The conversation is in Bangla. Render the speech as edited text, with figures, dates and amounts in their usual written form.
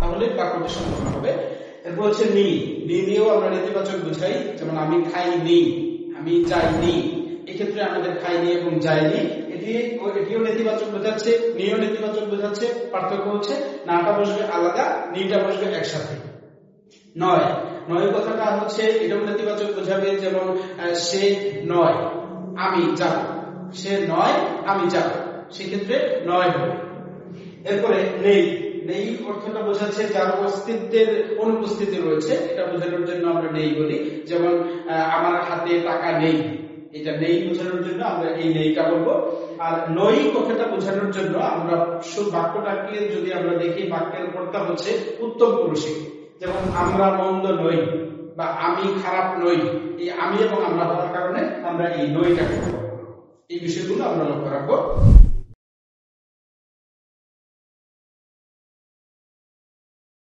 তাহলে বাক্যটি সম্পূর্ণ হবে। এরপর হচ্ছে নি, নি দিয়েও আমরা নেতিবাচক বুঝাই, যেমন আমি খাইনি, আমি যাইনি। এক্ষেত্রে আমাদের খাইনি এবং যাইনি এটিও নেতিবাচক বোঝাচ্ছে, নিও নেতিবাচক বোঝাচ্ছে। পার্থক্য হচ্ছে নাটা বসবে আলাদা, নিটা বসবে একসাথে। নয়, নয় কথাটা হচ্ছে এটাও নেতিবাচক বোঝাবে, যেমন সে নয় আমি যাব, সে নয় আমি যাব, সেক্ষেত্রে নয় হবে। এরপরে নেই, নেই অর্থটা বোঝাচ্ছে যার অস্তিত্বের অনুপস্থিতি রয়েছে, এটা বোঝানোর জন্য আমরা নেই বলি। যেমন আমার হাতে টাকা নেই, এটা নেই বোঝানোর জন্য আমরা এই নেইটা বলবো। আর নই কথাটা বোঝানোর জন্য আমরা বাক্যটাকে যদি আমরা দেখি, বাক্যের কর্তা হচ্ছে উত্তম পুরুষে, যেমন আমরা মন্দ নই বা আমি খারাপ নই। এই আমি এবং আমরা হওয়ার কারণে আমরা এই নইটাকে, এই বিষয়গুলো আমরা লক্ষ্য রাখবো।